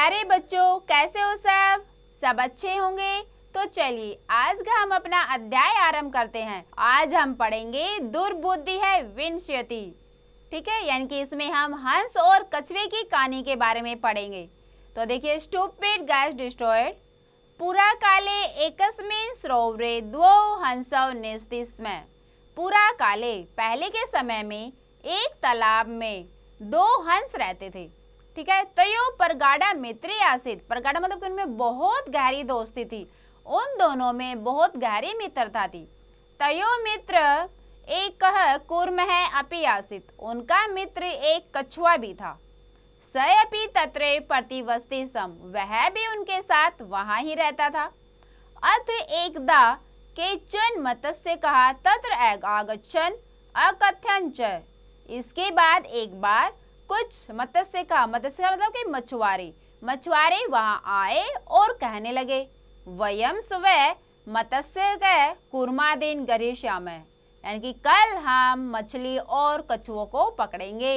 प्यारे बच्चों, कैसे हो सब अच्छे होंगे। तो चलिए आज का हम अपना अध्याय आरंभ करते हैं। आज हम पढ़ेंगे दुर्बुद्धि है विनश्यति। ठीक है, यानी कि इसमें हम हंस और कछुए की कहानी के बारे में पढ़ेंगे। तो देखिए, स्टूपिड गैस डिस्ट्रॉयड पुरा काले एकस्मिन् सरोवरे द्वौ हंसौ निवसति स्म। पुरा काले पहले के समय में एक तालाब में दो हंस रहते थे। ठीक है, तयो परगाड़ा मित्री आसित। परगाड़ा मतलब कि उनमें बहुत गहरी दोस्ती थी, उन दोनों में बहुत गहरी मित्रता थी। तयो मित्र एक कूर्म है अपि आसित। उनका मित्र एक कछुआ भी था। स अपि तत्रे प्रतिवस्ति सम। वह भी उनके साथ वहां ही रहता था। अथ एकदा केचन मत्स्य कहा तत्र आगच्छन् अकथयन् च। इसके बाद एक बार कुछ मत्स्य का मतलब कि मछुआरे वहां आए और कहने लगे, वयम स्व मत्स्य के कूर्मादीन गरिष्यामः। यानी कि कल हम मछली और कछुओं को पकड़ेंगे।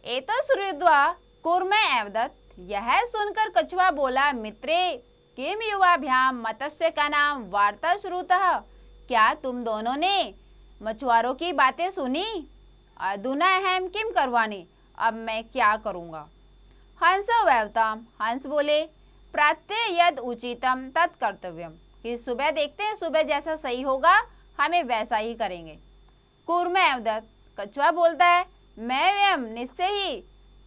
एतो श्रुत्वा कूर्म अवदत्। यह सुनकर कछुआ बोला, मित्रे किम युवाभ्याम मत्स्य का नाम वार्ता श्रुतः। क्या तुम दोनों ने मछुआरों की बातें सुनी? अधुना अहम किम करवाणी। अब मैं क्या करूंगा। हंसो वैवताम। हंस बोले, प्रातः यद उचितम तत् कर्तव्यम। कि सुबह देखते हैं, सुबह जैसा सही होगा हमें वैसा ही करेंगे। कूर्म अवदत्। कछुआ बोलता है, मैं वयम निश्चय ही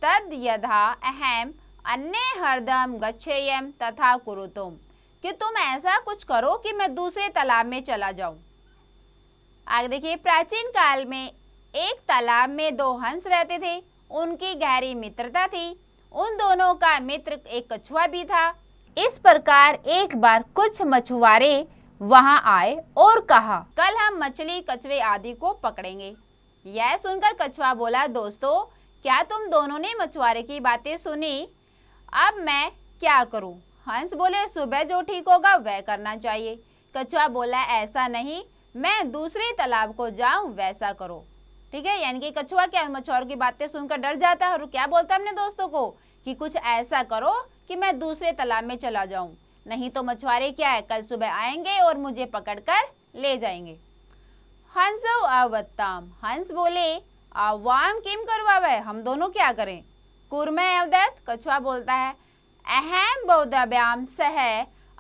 तद यथा अहम अन्य हरदम गच्छेयम तथा कुरुतुम। कि तुम ऐसा कुछ करो कि मैं दूसरे तालाब में चला जाऊं। आगे देखिए, प्राचीन काल में एक तालाब में दो हंस रहते थे। उनकी गहरी मित्रता थी। उन दोनों का मित्र एक कछुआ भी था। इस प्रकार एक बार कुछ मछुआरे वहां आए और कहा, कल हम मछली कछुए आदि को पकड़ेंगे। यह सुनकर कछुआ बोला, दोस्तों क्या तुम दोनों ने मछुआरे की बातें सुनी? अब मैं क्या करूं? हंस बोले, सुबह जो ठीक होगा वह करना चाहिए। कछुआ बोला, ऐसा नहीं, मैं दूसरे तालाब को जाऊं वैसा करो। ठीक है, यानी कि कछुआ क्या मछुआरों की बातें सुनकर डर जाता है और क्या बोलता है अपने दोस्तों को कि कुछ ऐसा करो कि मैं दूसरे तालाब में चला जाऊं, नहीं तो मछुआरे क्या है कल सुबह आएंगे और मुझे पकड़कर ले जाएंगे। हंसो अवत्ताम। हंस बोले, आवाम किम करवावे। हम दोनों क्या करें? कूर्म अवदत्। कछुआ बोलता है, अहम बौद्धाभ्याम सह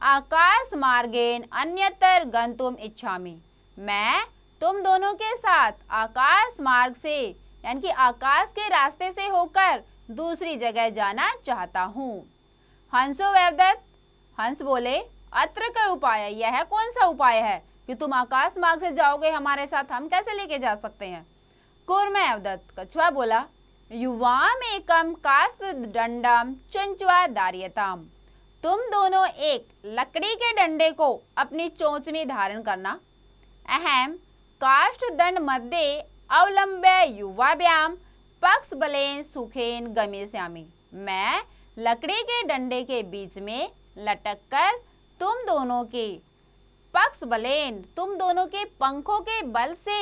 आकाश मार्गेन अन्यतर गंतुम इच्छामि। मैं तुम दोनों के साथ आकाश मार्ग से यानी कि आकाश के रास्ते से होकर दूसरी जगह जाना चाहता हूँ। हंसो अवदत्। हंस बोले, अत्र का उपाय। यह कौन सा उपाय है कि तुम आकाश मार्ग से जाओगे हमारे साथ? हम कैसे लेके जा सकते हैं? कूर्म अवदत्। कछुआ बोला, युवाम एकम काष्ठ दंडम चंचुआ दार्यताम। तुम दोनों एक लकड़ी के डंडे को अपनी चोंच में धारण करना। अहम काष्ठ दंड मध्य अवलंब्य युवाभ्याम पक्ष बलेन सुखेन गमिष्यामि। मैं लकड़ी के डंडे के बीच में लटक कर तुम दोनों के पक्ष बलेन तुम दोनों के पंखों के बल से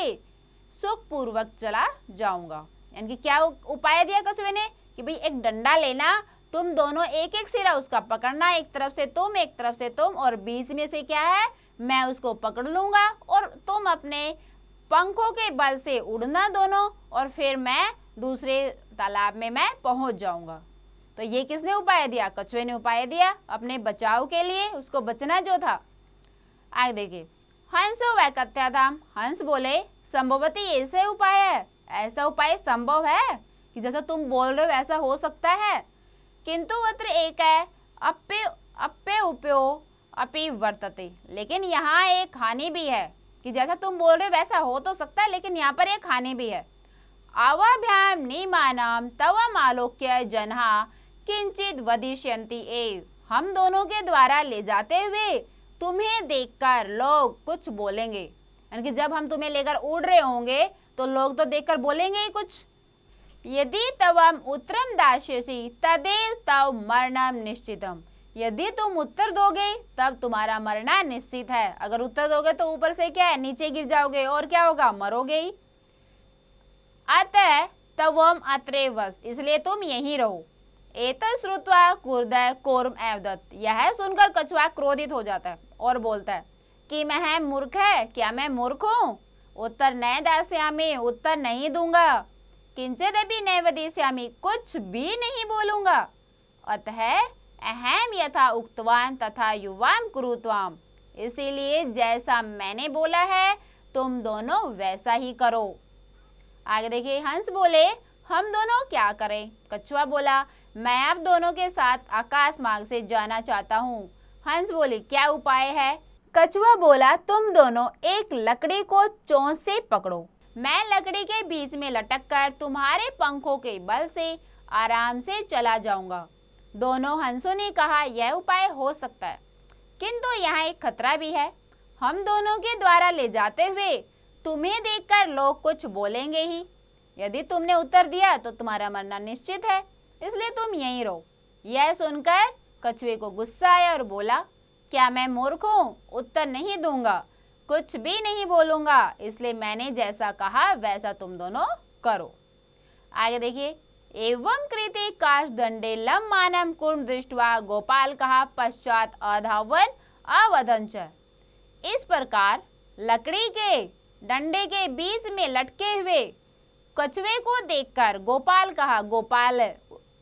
सुखपूर्वक चला जाऊंगा। यानी कि क्या उपाय दिया कछुए ने कि भाई एक डंडा लेना, तुम दोनों एक एक सिरा उसका पकड़ना, एक तरफ से तुम एक तरफ से तुम, और बीच में से क्या है मैं उसको पकड़ लूंगा और तुम अपने पंखों के बल से उड़ना दोनों, और फिर मैं दूसरे तालाब में मैं पहुंच जाऊंगा। तो ये किसने उपाय दिया? कछुए ने उपाय दिया अपने बचाव के लिए, उसको बचना जो था। आगे देखिए, हंसो वैकथ्याधाम। हंस बोले, संभवती ऐसे उपाय है, ऐसा उपाय संभव है कि जैसा तुम बोल रहे हो वैसा हो सकता है। किंतु अत्र एक है अप्य उपयो अपि वर्तते। लेकिन यहाँ एक हानि भी है कि जैसा तुम बोल रहे हो वैसा हो तो सकता है, लेकिन यहाँ पर एक हानि भी है। आवाभ्याम निमानम तवम आलोक्य जनहा किंचित वदिष्यन्ति एव। हम दोनों के द्वारा ले जाते हुए तुम्हें देखकर लोग कुछ बोलेंगे। यानी कि जब हम तुम्हें लेकर उड़ रहे होंगे तो लोग तो देखकर बोलेंगे ही कुछ। यदि तवम उत्तरम दास्यसि तदेव तव मरणम निश्चितम। यदि तुम उत्तर दोगे तब तुम्हारा मरना निश्चित है। अगर उत्तर दोगे तो ऊपर से क्या है, नीचे गिर जाओगे और क्या होगा, मरोगे ही। अतः तवम अत्रे वस। इसलिए तुम यहीं रहो। एतत् श्रुत्वा क्रुद्धः कूर्म एवदत्। यह सुनकर कछुआ क्रोधित हो जाता है और बोलता है कि मैं मूर्ख है, क्या मैं मूर्ख हूँ? उत्तर न दास्यामि, उत्तर नहीं दूंगा। किंचिदपि न वदिष्यामि, कुछ भी नहीं बोलूंगा। अतः अहम यथा उक्तवान तथा युवाम कुरुत्वाम, इसीलिए जैसा मैंने बोला है तुम दोनों वैसा ही करो। आगे देखिए, हंस बोले हम दोनों क्या करें? कछुआ बोला मैं आप दोनों के साथ आकाश मार्ग से जाना चाहता हूँ। हंस बोली क्या उपाय है? कछुआ बोला तुम दोनों एक लकड़ी को चोंच से पकड़ो, मैं लकड़ी के बीच में लटक कर तुम्हारे पंखों के बल से आराम से चला जाऊंगा। दोनों हंसों ने कहा यह उपाय हो सकता है, किंतु यहाँ एक खतरा भी है। हम दोनों के द्वारा ले जाते हुए तुम्हें देखकर लोग कुछ बोलेंगे ही। यदि तुमने उत्तर दिया तो तुम्हारा मरना निश्चित है, इसलिए तुम यहीं रहो। यह सुनकर कछुए को गुस्सा आया और बोला क्या मैं मूर्ख हूँ? उत्तर नहीं दूंगा, कुछ भी नहीं बोलूंगा, इसलिए मैंने जैसा कहा वैसा तुम दोनों करो। आगे देखिए, एवं कृते काशदंडे लम्मानं कूर्म दृष्ट्वा गोपाल कहा पश्चात अधावन अवदंच। इस प्रकार लकड़ी के डंडे के बीच में लटके हुए कछुए को देखकर गोपाल कहा, गोपाल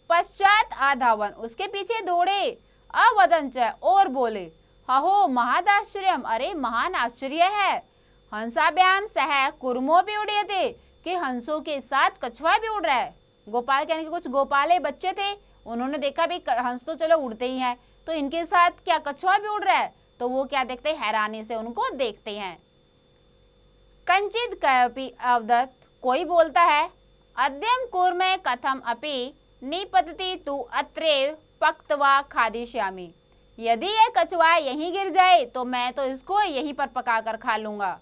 पश्चात आधावन, उसके पीछे दौड़े, अवदंच और बोले हो महादाश्चर्यम, अरे महान आश्चर्य है। हंसाभ्याम सह कुर्मो भी उड़े थे, कि हंसों के साथ कछुआ भी उड़ रहा है। गोपाल कहने के कुछ गोपाले बच्चे थे, उन्होंने देखा भी हंस तो चलो उड़ते ही हैं, तो इनके साथ क्या कछुआ भी उड़ रहा है? तो वो क्या देखते हैं, हैरानी से उनको देखते हैं। कंचित कयपि अवदत्, कोई बोलता है अद्यम कूर्मे कथम अपि निपतति तु अत्रैव पक्त्वा खादिष्यामि, यदि यह कछुआ यहीं गिर जाए तो मैं तो इसको यहीं पर पकाकर खा लूंगा।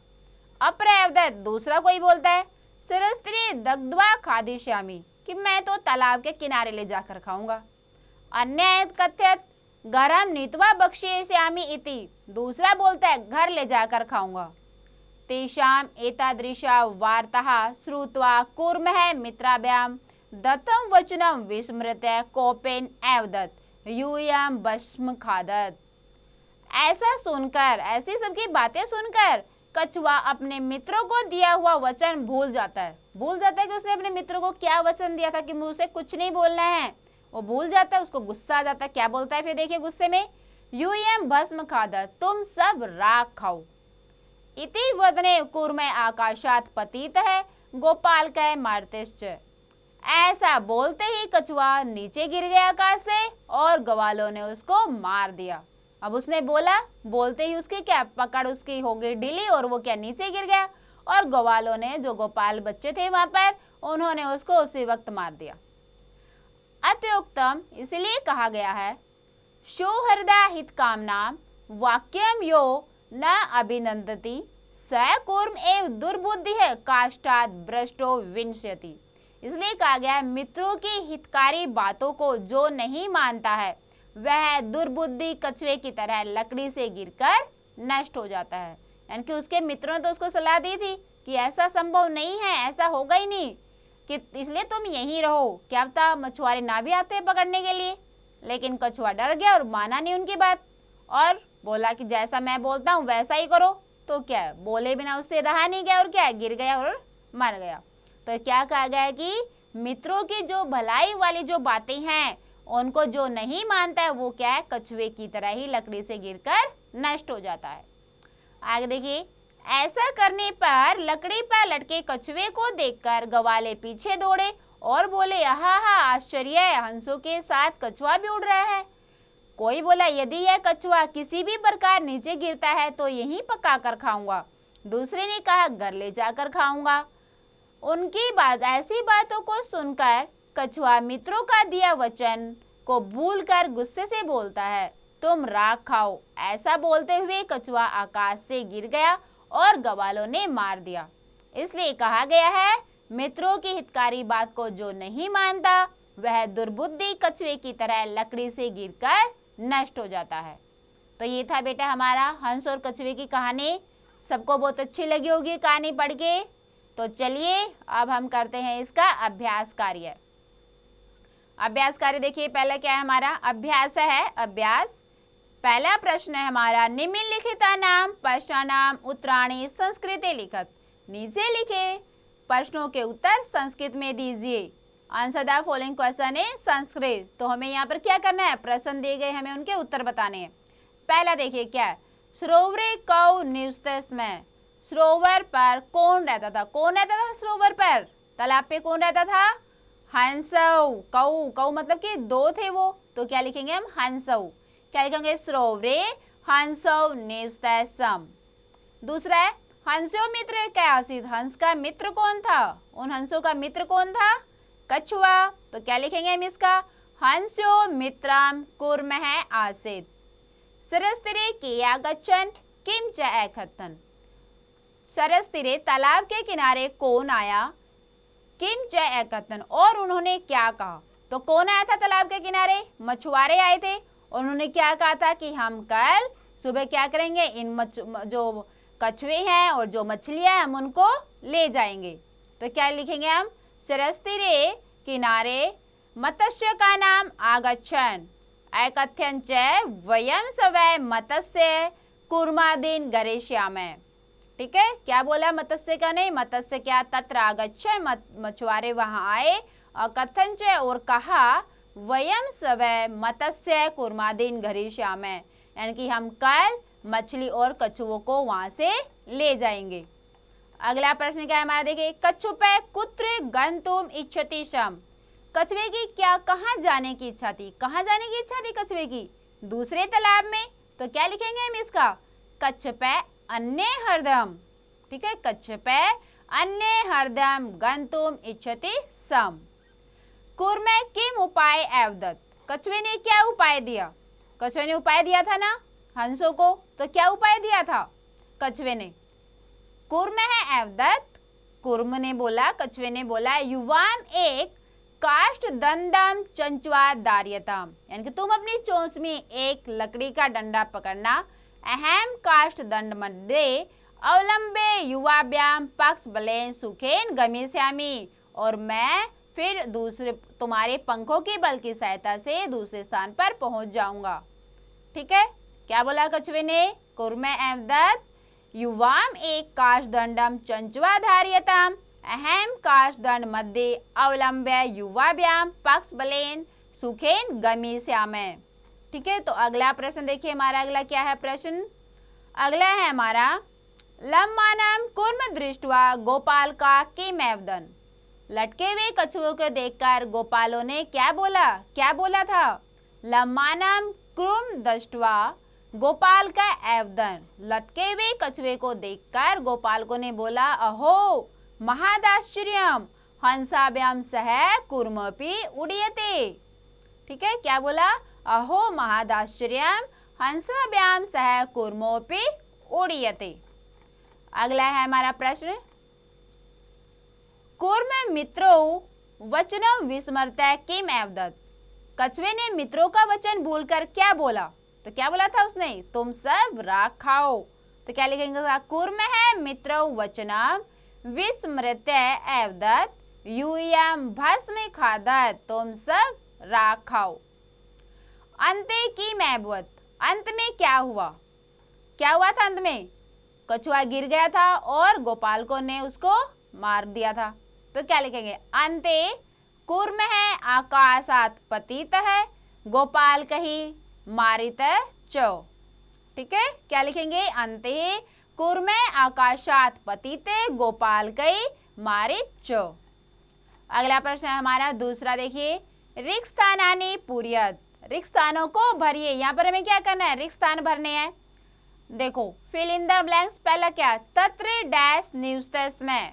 अप्रैवदत्, दूसरा कोई बोलता है सिरस्त्री दग्ध्वा खादिष्यामि, कि मैं तो तालाब के किनारे ले जाकर खाऊंगा। अन्य कथ्यत गरम नीत्वा भक्षयिष्यामि इति, दूसरा बोलता है घर ले जाकर खाऊंगा। तेषाम एतादृशा वार्ताः श्रुत्वा कूर्मः मित्राभ्याम दत्तं वचनं विस्मृत्य कोपेन एवदत् यूयं भस्म खादत्। ऐसा सुनकर, ऐसी सबकी बातें सुनकर कछुआ अपने मित्रों को दिया हुआ वचन भूल जाता है कि उसने अपने मित्रों को क्या वचन दिया था कि मुझसे कुछ नहीं बोलना है, वो भूल जाता है, उसको गुस्सा आ जाता है। क्या बोलता है फिर देखिए गुस्से में, यूयं भस्म खादत्, तुम सब राख खाओ। इति वदने कूर्मे आकाशात पतित है गोपाल कह मारतेश्च, ऐसा बोलते ही कछुआ नीचे गिर गया आकाश से और ग्वालों ने उसको मार दिया। अब उसने बोला, बोलते ही उसकी क्या पकड़ उसकी हो गई ढीली और वो क्या नीचे गिर गया, और ग्वालों ने, जो गोपाल बच्चे थे वहां पर, उन्होंने उसको उसी वक्त मार दिया। अत्युक्तम, इसलिए कहा गया है सुहृदा हित कामनाम वाक्यम यो न अभिनंदति स कूर्म एव दुर्बुद्धि है काष्ठात् भ्रष्टो विनश्यति। इसलिए कहा गया है मित्रों की हितकारी बातों को जो नहीं मानता है वह दुर्बुद्धि कछुए की तरह लकड़ी से गिरकर नष्ट हो जाता है। यानी कि उसके मित्रों ने तो उसको सलाह दी थी कि ऐसा संभव नहीं है, ऐसा होगा ही नहीं, कि इसलिए तुम यहीं रहो, क्या पता मछुआरे ना भी आते पकड़ने के लिए। लेकिन कछुआ डर गया और माना नहीं उनकी बात और बोला कि जैसा मैं बोलता हूँ वैसा ही करो। तो क्या बोले बिना उससे रहा नहीं गया और क्या गिर गया और मर गया। तो क्या कहा गया है कि मित्रों की जो भलाई वाली जो बातें हैं उनको जो नहीं मानता है वो क्या है, कछुए की तरह ही लकड़ी से गिरकर नष्ट हो जाता है। आगे देखिए, ऐसा करने पर लकड़ी पर लटके कछुए को देखकर ग्वाले पीछे दौड़े और बोले आहा आश्चर्य है, हंसों के साथ कछुआ भी उड़ रहा है। कोई बोला यदि यह कछुआ किसी भी प्रकार नीचे गिरता है तो यहीं पका कर खाऊंगा। दूसरे ने कहा घर ले जाकर खाऊंगा। उनकी बात, ऐसी बातों को सुनकर कछुआ मित्रों का दिया वचन को भूलकर गुस्से से बोलता है तुम राख खाओ। ऐसा बोलते हुए कछुआ आकाश से गिर गया और ग्वालों ने मार दिया। इसलिए कहा गया है मित्रों की हितकारी बात को जो नहीं मानता वह दुर्बुद्धि कछुए की तरह लकड़ी से गिरकर नष्ट हो जाता है। तो ये था बेटा हमारा हंस और कछुए की कहानी। सबको बहुत अच्छी लगी होगी कहानी पढ़ के। तो चलिए अब हम करते हैं इसका अभ्यास कार्य। अभ्यास कार्य देखिए, पहला क्या है हमारा अभ्यास है। अभ्यास पहला प्रश्न है हमारा, निम्नलिखित नाम पश्चानाम उत्तराणी संस्कृते लिखत। नीचे लिखे प्रश्नों के उत्तर संस्कृत में दीजिए। Answer the following question in Sanskrit. तो हमें यहाँ पर क्या करना है, प्रश्न दिए गए, हमें उनके उत्तर बताने हैं। पहला देखिए क्या है, सरोवरे कौ निवसत में, सरोवर पर कौन रहता था। कौन रहता था सरोवर पर, तालाब पे कौन रहता था, हंसौ। कौ, कौ मतलब कि दो थे वो, तो क्या लिखेंगे हम, हंसौ। क्या लिखेंगे, सरोवरे हंसौ निवसत सम। दूसरा है, हंसो मित्र क्या आसीत, हंस का मित्र कौन था, उन हंसों का मित्र कौन था, कछुआ। तो क्या लिखेंगे हम इसका, हंसो मित्रम कुर्मः आसीत। सरस्तिरे किया गच्छन किम च अकथन, सरस्तिरे तालाब के किनारे कौन आया, किम च अकथन और उन्होंने क्या कहा। तो कौन आया था तालाब के किनारे, मछुआरे आए थे। उन्होंने क्या कहा था कि हम कल सुबह क्या करेंगे, इन जो कछुए हैं और जो मछलियां हैं हम उनको ले जाएंगे। तो क्या लिखेंगे हम, सरस्तिरे किनारे मत्स्य का नाम आगच्छन अकथ्यन च वयम सवै मत्स्य कुर्मादीन गरेश्यामः। ठीक है, क्या बोला, मत्स्य का नहीं, मत्स्य क्या, तत्र आगच्छन मछुआरे वहां आए, अकथन च और कहा, वयम सवै मत्स्य कुर्मादीन गरेश्यामः, यानी कि हम कल मछली और कछुओं को वहां से ले जाएंगे। अगला प्रश्न क्या है हमारा, देखिए, कच्छुपे कुत्र गंतुम इच्छति शम, कछुए की क्या कहाँ जाने की इच्छा थी, कहाँ जाने की इच्छा थी कछुए की, दूसरे तालाब में। तो क्या लिखेंगे हम इसका, कच्छुपे अन्य हरदम। ठीक है, कच्छुपे अन्य हरदम गंतुम इच्छति सम। कुर्मे किम उपाय अवदत, कछुए ने क्या उपाय दिया, कछुए ने उपाय दिया था ना हंसों को, तो क्या उपाय दिया था कछुए ने, कुर्मः अवदत, कुर्म ने बोला, कछुए ने बोला, युवाम एक काष्ठ दंडम चंचुआ दार्यताम, यानी कि तुम अपनी चोंच में एक लकड़ी का डंडा पकड़ना, अहम काष्ठ दंड मध्ये अवलंबे युवाभ्याम पक्ष बलेन सुखेन गमिष्यामि, और मैं फिर दूसरे तुम्हारे पंखों के बल की सहायता से दूसरे स्थान पर पहुंच जाऊंगा। ठीक है, क्या बोला कछुए ने, कुर्मे अवदत युवाम एक काष्ठदंडम चंचुआ धार्यताम अहम काष्ठदंड मध्ये अवलंब्य युवाभ्याम पक्ष बलेन सुखेन गमिष्यामः। ठीक है, तो अगला प्रश्न देखिए हमारा, अगला क्या है प्रश्न, अगला है हमारा, लम्मानाम कुर्म दृष्ट्वा गोपाल का किम अवदन, लटके हुए कछुओं को देखकर गोपालों ने क्या बोला था, लम्मानाम कुर्म दृष्ट्वा गोपाल का अवदन, लटके हुए कछुए को देखकर गोपालकों ने बोला, अहो महादाश्चर्यम हंसाभ्याम सह कुर्मपि उड़ीयते। ठीक है, क्या बोला, अहो महदाश्चर्यम हंसाभ्याम सह कुर्मोपि उड़ीयते। अगला है हमारा प्रश्न, कुर्म मित्रो वचनम विस्मृत्य किम अवदत, कछुए ने मित्रों का वचन भूलकर क्या बोला, तो क्या बोला था उसने, तुम सब राख खाओ। तो क्या लिखेंगे, कुर्म है मित्रो वचनम विस्मृत्य अवदत यूयम भस्म खादत, तुम सब राख खाओ। अंते की महबूत, अंत में क्या हुआ था, अंत में कछुआ गिर गया था और गोपालकों ने उसको मार दिया था। तो क्या लिखेंगे, अंते कुर्म है आकाशात पतित है गोपाल कही मारित चो। ठीक है, क्या लिखेंगे, अंते कुर्म आकाशात पतित गोपाल कई मारित चो। अगला प्रश्न है हमारा दूसरा, देखिए, रिक्त स्थानानि पूर्यत, रिक्त स्थानों को भरिए। यहाँ पर हमें क्या करना है, रिक्त स्थान भरने हैं। देखो, फिल इन द ब्लैंक्स, पहला क्या, तत्र डैश निवसत समय,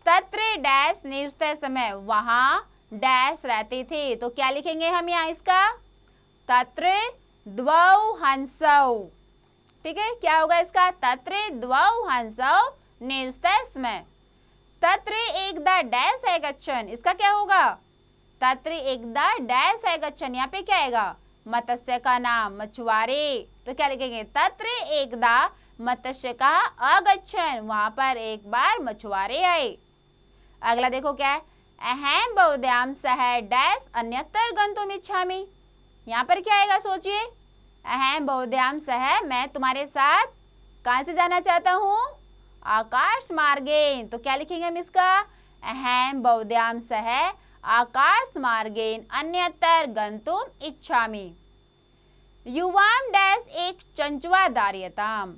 तत्र डैश निवसत समय, वहां डैश रहते थे। तो क्या लिखेंगे हम यहाँ इसका, तत्र द्वौ हंसौ। ठीक है, क्या होगा इसका, तत्र द्वौ हंसौ निवसत समय, तत्र एक द डैश है गच्छन, इसका क्या होगा, तत्र एक द डैश है गच्छन, यहाँ पे क्या आएगा, मत्स्य का नाम मछुआरे। तो क्या लिखेंगे, तत्र एक द मत्स्य का अगच्छन, वहां पर एक बार मछुआरे आए। अगला देखो क्या है, अहम बहुध्याम सह डैश अन्यत्र गंतुम इच्छामि। यहाँ पर क्या आएगा सोचिए, अहम बहुध्याम सह मैं तुम्हारे साथ कहाँ से जाना चाहता हूँ, आकाश मार्गेन। तो क्या लिखेंगे हम इसका, अहम बहुध्याम सह आकाश मार्गेन अन्यत्र गंतुम इच्छामि। युवाम डैश एक चंचुआ धार्यताम।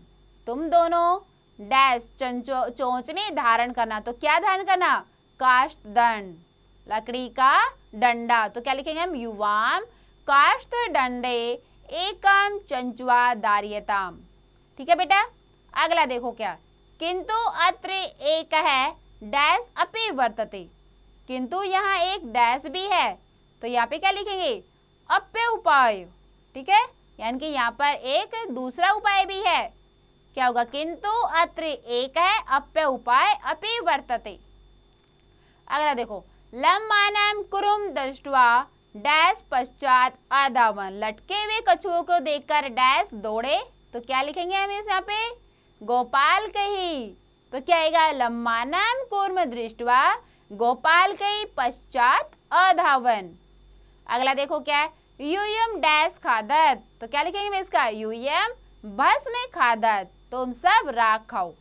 तुम दोनों डैश चोंच में धारण करना। तो क्या धारण करना, काष्ठ दंड, लकड़ी का डंडा। तो क्या लिखेंगे हम, युवाम काष्ठ दंडे एकम चंचुआ धार्यताम। ठीक है बेटा। अगला देखो क्या, किंतु अत्र एक है डैश अपि वर्तते। किंतु यहाँ एक डैश भी है, तो यहाँ पे क्या लिखेंगे, अप्य उपाय। ठीक है, यानी कि यहाँ पर एक दूसरा उपाय भी है। क्या होगा, किंतु अत्र एक है अप्य उपाय अपि वर्तते। अगला देखो, लम्मानम कुरुम दृष्ट्वा डैश पश्चात आधावन। लटके हुए कछुओं को देखकर डैश दौड़े। तो क्या लिखेंगे हम इस यहाँ पे, गोपाल कही। तो क्या आएगा, लम्मानम कुर्म दृष्ट्वा गोपाल कही पश्चात अधावन। अगला देखो क्या है, यूयम डैश खादत। तो क्या लिखेंगे इसका, यूयम भस्म खादत। तुम सब राख खाओ।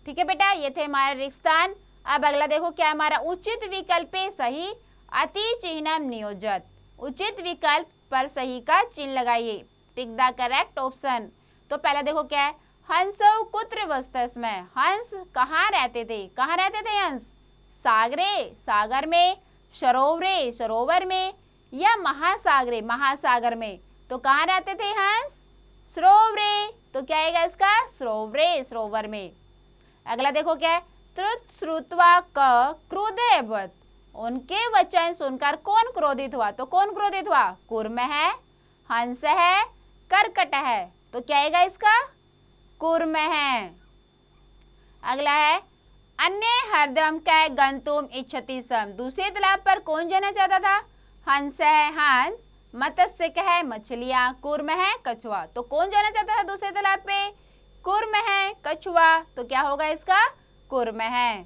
ठीक है बेटा, ये थे हमारे रिक्त स्थान। अब अगला देखो क्या, हमारा उचित विकल्प सही अति चिन्हम नियोजत। उचित विकल्प पर सही का चिन्ह लगाइए, टिक द करेक्ट ऑप्शन। तो पहला देखो क्या है, हंसौ कुत्र वस्तस्मै। हंस कहाँ रहते थे, कहाँ रहते थे हंस, सागरे सागर में, सरोवरे सरोवर में, या महासागरे महासागर में। तो कहाँ रहते थे हंस, सरोवरे। तो क्या आएगा इसका, सरोवरे सरोवर में। अगला देखो क्या है, त्रुत श्रुत्वा क क्रोधेवत। उनके वचन सुनकर कौन क्रोधित हुआ। तो कौन क्रोधित हुआ, कूर्म है, हंस है, कर्कट है। तो क्या आएगा इसका, कूर्म है। अगला है, अन्य हरदम कै गंतुम इच्छति सम। दूसरे तालाब पर कौन जाना चाहता था, हंस है हंस, मत्स्य है मछलियां, कूर्म है कछुआ। तो कौन जाना चाहता था दूसरे तालाब पे, कूर्म है कछुआ। तो क्या होगा इसका, कूर्म है।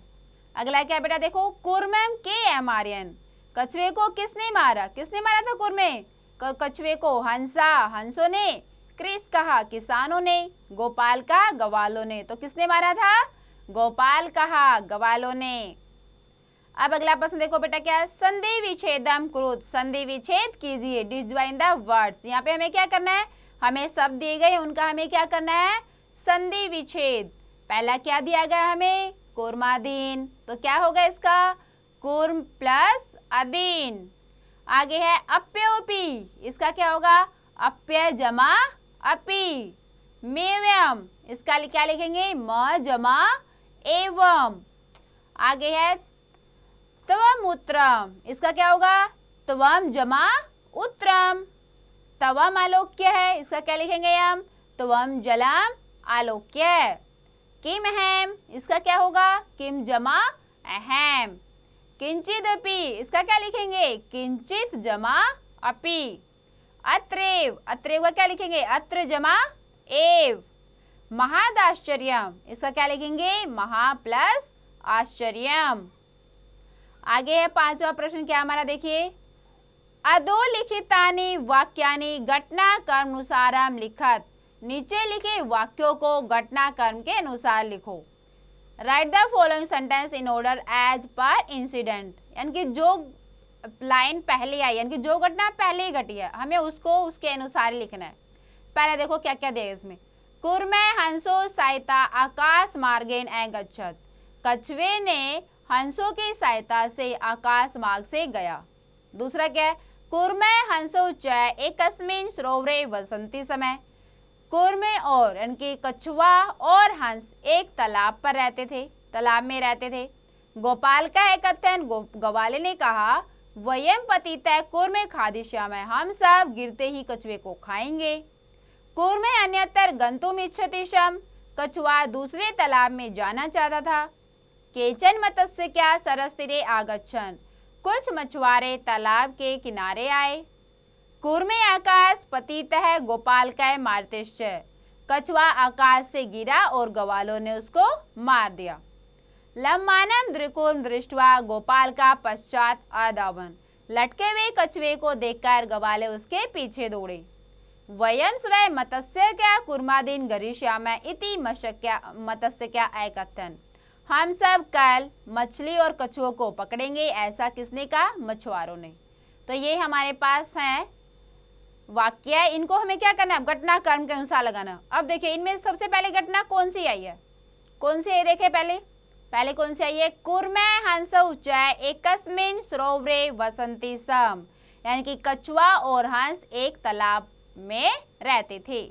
अगला क्या बेटा देखो, कूर्मम के एमारियन। कछुए को किसने मारा, किसने मारा था कूर्मे, कछुए को हंसा हंसों ने, क्रिस कहा किसानों ने, गोपाल का ग्वालों ने। तो किसने मारा था, गोपाल कहा ग्वालों ने। अब अगला प्रश्न देखो बेटा क्या है, संधि विच्छेदम कुरुत। संधि विच्छेद कीजिए, डिस्ज्वाइन द वर्ड्स। यहाँ पे हमें क्या करना है, हमें शब्द दिए गए उनका हमें क्या करना है, संधि विच्छेद। पहला क्या दिया गया हमें, कूर्माधीन। तो क्या होगा इसका, कूर्म प्लस अधीन। आगे है अप्योपी, इसका क्या होगा, अप्य जमा अपी। मेवम, इसका क्या लिखेंगे, म जमा एवं। आगे है त्वम उत्तरम, इसका क्या होगा, त्वम जमा उत्तरम। तवम आलोक्य है, इसका क्या लिखेंगे हम, त्वम जलम आलोक्य। किम अहम, इसका क्या होगा, किम जमा अहम। किंचित अपि, इसका क्या लिखेंगे, किंचित जमा अपि। अत्रेव, अत्रेव का क्या लिखेंगे, अत्र जमा एव। महादाश्चर्यम, इसका क्या लिखेंगे, महा प्लस आश्चर्यम। आगे है पांचवा प्रश्न क्या हमारा देखिए, अधोलिखितानि वाक्यानि घटना कर्मानुसारम लिखत। नीचे लिखे वाक्यों को घटना क्रम के अनुसार लिखो। Write the following sentence in order as per incident. यानी कि जो लाइन पहले आई, यानी कि जो घटना पहले ही घटी है, हमें उसको उसके अनुसार लिखना है। पहले देखो क्या क्या दिया इसमें, कूर्मे हंसो सहायता आकाश मार्गेन गच्छत। कछुए ने हंसों की सहायता से आकाश मार्ग से गया। दूसरा क्या है, कूर्मे हंसो च एकस्मिन् सरोवरे वसंती समय। कूर्मे और यानी कि कछुआ और हंस एक तालाब पर रहते थे, तालाब में रहते थे। गोपाल का है कथन, ग्वाले ने कहा, वयम पतितः कूर्मे खादिष्यामः, हम सब गिरते ही कछुए को खाएंगे। कूर्मे अन्यत्र गंतुम इच्छति शम, कछुआ दूसरे तालाब में जाना चाहता था। केचन मत्स्य क्या सरस्तीरे आगच्छन, कुछ मछुआरे तालाब के किनारे आए। कूर्मे आकाश पतितः गोपाल का मारतिश्च, कछुआ आकाश से गिरा और ग्वालों ने उसको मार दिया। लम्मानम द्रिकुम दृष्ट्वा गोपाल का पश्चात आधावन। लटके हुए कछुए को देखकर ग्वाले उसके पीछे दौड़े। वयम स्वय मत्स्यज्ञा कुर्मादीन गरिष्यामः इति मत्स्यज्ञा एकथन। हम सब कल मछली और कछुओं को पकड़ेंगे, ऐसा किसने कहा? मछुआरों ने। तो ये हमारे पास है वाक्य है, इनको हमें क्या करना है? घटना कर्म के अनुसार लगाना। अब देखिए इनमें सबसे पहले घटना कौन सी आई है? कौन सी आई देखे पहले कौन सी आई है? कुर्मे हंसौ च एकस्मिन् सरोवरे वसन्ति सम, यानी कि कछुआ और हंस एक तालाब में रहते थे।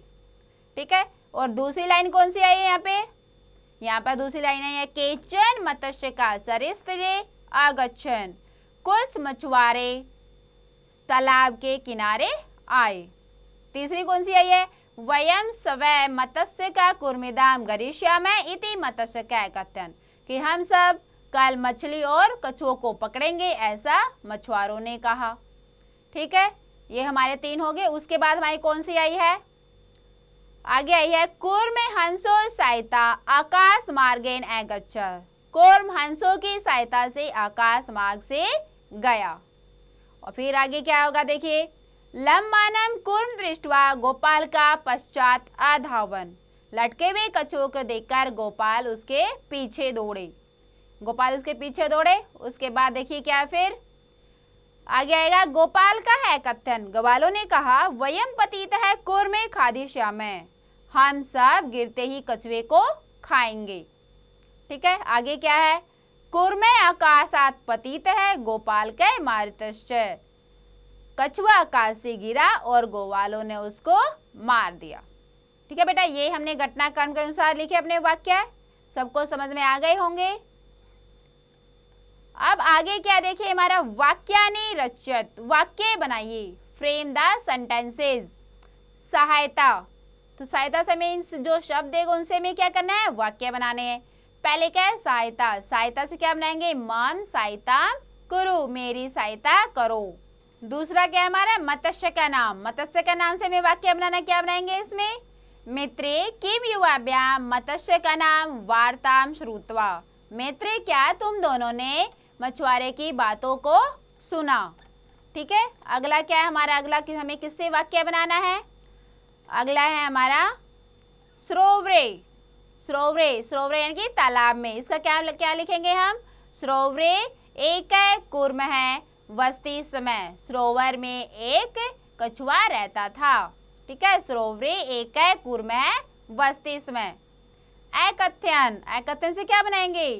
ठीक है। और दूसरी लाइन कौन सी आई है यहाँ पर दूसरी लाइन आई है केचन मत्स्य का सरिस्त्रे आगच्छन, कुछ मछुआरे तालाब के किनारे आए। तीसरी कौन सी आई है? वयम स्वय मत्स्य का कुर्मिदाम गरिष्यामः इति मत्स्य का कथन, कि हम सब कल मछली और कछुओं को पकड़ेंगे, ऐसा मछुआरों ने कहा। ठीक है, ये हमारे 3 हो गए। उसके बाद हमारी कौन सी आई है? आगे आई है कूर्म हंसो सहायता आकाश मार्गेन अगच्छत्। कूर्म हंसों की सहायता से आकाश मार्ग से गया। और फिर आगे क्या होगा देखिए, लम्मानम कूर्म दृष्ट्वा गोपाल का पश्चात आधावन। लटके हुए कछुओं को देखकर गोपाल उसके पीछे दौड़े। गोपाल उसके पीछे दौड़े। उसके बाद देखिए क्या फिर आगे आएगा, गोपाल का है कथन। ग्वालों ने कहा वयम पतित है कूर्मे खादिष्यामः, हम सब गिरते ही कछुए को खाएंगे। ठीक है, आगे क्या है? कूर्मे आकाशात पतित है गोपाल के मारितश्च, कछुआ आकाश से गिरा और ग्वालों ने उसको मार दिया। ठीक है बेटा, ये हमने घटनाक्रम के अनुसार लिखे अपने वाक्य, सबको समझ में आ गए होंगे। अब आगे क्या देखिए हमारा वाक्यानि रचयत, वाक्य बनाइए। Frame the sentences. सहायता, तो सहायता से मीन्स जो शब्द है उनसे में क्या करना है? वाक्य बनाने हैं। पहले क्या है? सहायता। सहायता से क्या बनाएंगे? मम सहायता करो, मेरी सहायता करो। दूसरा क्या है हमारा? मत्स्य का नाम। मत्स्य का नाम से हमें वाक्य बनाना, क्या बनाएंगे इसमें? मित्रे किम युवाभ्याम मत्स्य का नाम वार्ताम श्रुत्वा। मित्रे, क्या तुम दोनों ने मछुआरे की बातों को सुना। ठीक है, अगला क्या है हमारा? अगला कि हमें किससे वाक्य बनाना है? अगला है हमारा सरोवरे। सरोवरे, सरोवरे यानी कि तालाब में। इसका क्या लिखेंगे हम? सरोवरे एक कूर्म है वस्ती समय, सरोवर में एक कछुआ रहता था। ठीक है, सरोवरे एक कूर्म है वस्ती समय। एकथ्यन, एकथ्यन से क्या बनाएंगे?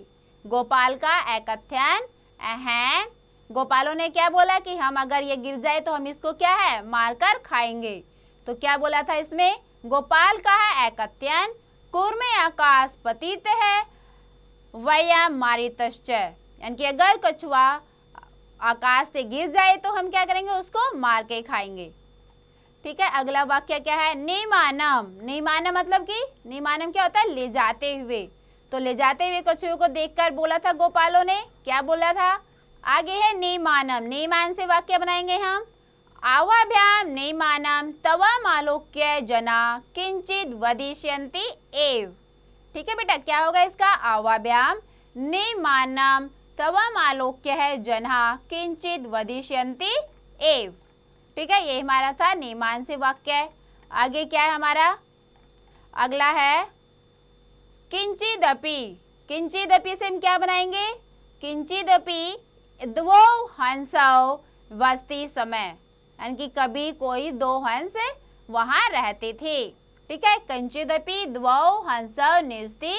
गोपाल का एकथ्यन है। गोपालों ने क्या बोला कि हम अगर ये गिर जाए तो हम इसको क्या है? मारकर खाएंगे। तो क्या बोला था इसमें? गोपाल का है एकथ्यन, कूर्मे आकाश पतित है वयम मारितश्च, यानी कि अगर कछुआ आकाश से गिर जाए तो हम क्या करेंगे? उसको मार के खाएंगे। ठीक है, अगला वाक्य क्या है? निमानम। निमानम मतलब कि निमानम क्या होता है? ले जाते हुए। तो ले जाते हुए कछुए को देखकर बोला था गोपालों ने, क्या बोला था? आगे है निमानम। निमान से वाक्य बनाएंगे हम। आवाभ्याम निमानम तवम आलोक्य जना किंचित वदिष्यन्ति एव। ठीक है बेटा, क्या होगा इसका? आवाभ्याम निमानम तवम आलोक्य है जना किंचित वदिष्यन्ति एव। ठीक है, ये हमारा था निमान से वाक्य। आगे क्या है हमारा? अगला है किंचिदपि। किंचिदपि से हम क्या बनाएंगे? किंचिदपि द्वौ हंसौ वसति समय, यानी कि कभी कोई 2 हंस वहां रहते थे। ठीक है, किंचिदपि द्वौ हंसौ निवसति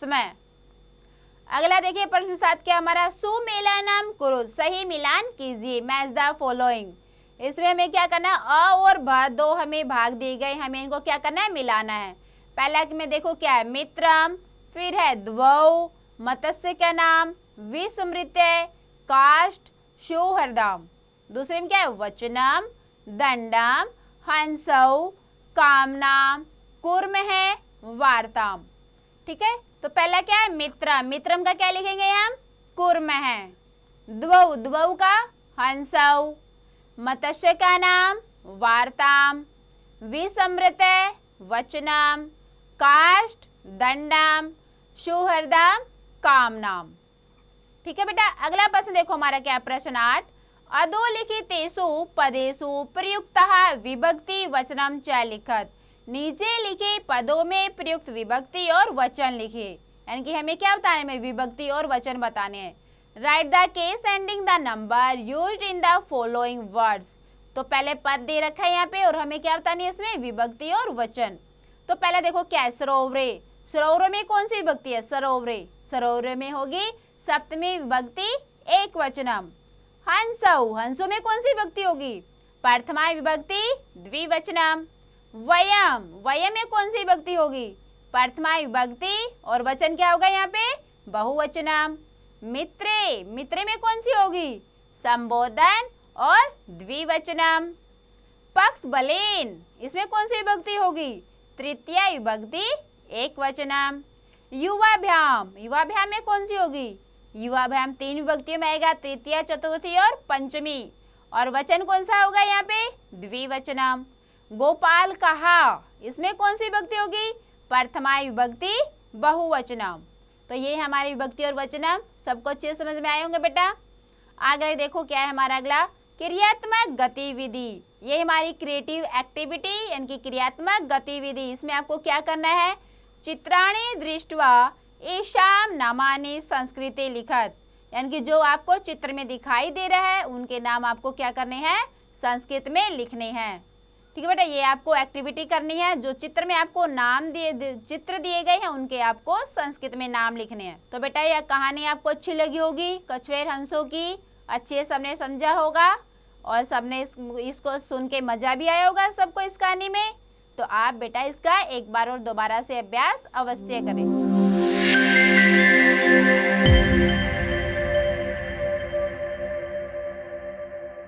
समय। अगला देखिए प्रश्न 7 क्या हमारा? सुमेलनम कुरु, सही मिलान कीजिए। Match the following. इसमें हमें क्या करना है? अ और भ 2 हमें भाग दिए गए, हमें इनको क्या करना है? मिलाना है। पहला में देखो क्या है? मित्रम, फिर है द्वौ, मत्स्य का नाम, विस्मृत्य, काष्ठ, सौहृदम। दूसरे में क्या है? वचनम, दंडम, हंसौ, कामनाम, कूर्म है, वार्ताम। ठीक है, तो पहला क्या है? मित्रम। मित्रम का क्या लिखेंगे हम? कूर्म है। द्वौ, द्वौ का हंसौ, मत्स्य का नाम वार्ताम, विस्मृत्य वचनम, काष्ठ दंडम, सौहृदम काम नाम। ठीक है बेटा, अगला प्रश्न देखो हमारा क्या प्रश्न 8, अधोलिखितेषु पदेषु प्रयुक्तः विभक्ति वचनम च लिखत। नीचे लिखे पदों में प्रयुक्त विभक्ति और वचन लिखे, यानी कि हमें क्या बताने में, विभक्ति और वचन बताने हैं। Right the case ending the number used in the following words. तो पहले पद दे रखा है यहाँ पे और हमें क्या बतानी है इसमें, विभक्ति और वचन। तो पहले देखो क्या है, सरोवरे। सरोवरों में कौन सी विभक्ति है, सरोवरे। सरोवरे में होगी सप्तमी विभक्ति एक वचनम। हंसौ, हंसों में कौन सी विभक्ति होगी, प्रथमा विभक्ति द्विवचनम। वयम, वयम में कौन सी विभक्ति होगी, प्रथमा विभक्ति और वचन क्या होगा यहाँ पे, बहुवचनम। मित्रे, मित्रे में कौन सी होगी, संबोधन और द्विवचनम। पक्ष बलेन, इसमें कौन सी विभक्ति होगी, तृतीय विभक्ति एक वचनम। युवाभ्याम, युवाभ्याम में कौन सी होगी, युवाभ्याम तीन विभक्तियों में आएगा, तृतीय चतुर्थी और पंचमी। और वचन कौन सा होगा यहाँ पे, द्विवचनम। गोपाल कहा, इसमें कौन सी विभक्ति होगी, प्रथमा विभक्ति बहुवचनम। तो ये हमारी विभक्ति और वचनम सबको अच्छे समझ में आए होंगे बेटा। आगे देखो क्या है हमारा अगला, क्रियात्मक गतिविधि। ये हमारी क्रिएटिव एक्टिविटी यानी कि क्रियात्मक गतिविधि। इसमें आपको क्या करना है, चित्राणि दृष्ट्वा येषां नामानि संस्कृते लिखत, यानी कि जो आपको चित्र में दिखाई दे रहा है उनके नाम आपको क्या करने हैं, संस्कृत में लिखने हैं। ठीक है बेटा, ये आपको एक्टिविटी करनी है। जो चित्र में आपको नाम चित्र दिए गए हैं उनके आपको संस्कृत में नाम लिखने हैं। तो बेटा यह कहानी आपको अच्छी लगी होगी, कछुए हंसों की। अच्छे सबने समझा होगा और सबने इसको सुन के मजा भी आया होगा सबको इस कहानी में। तो आप बेटा इसका एक बार और दोबारा से अभ्यास अवश्य करें।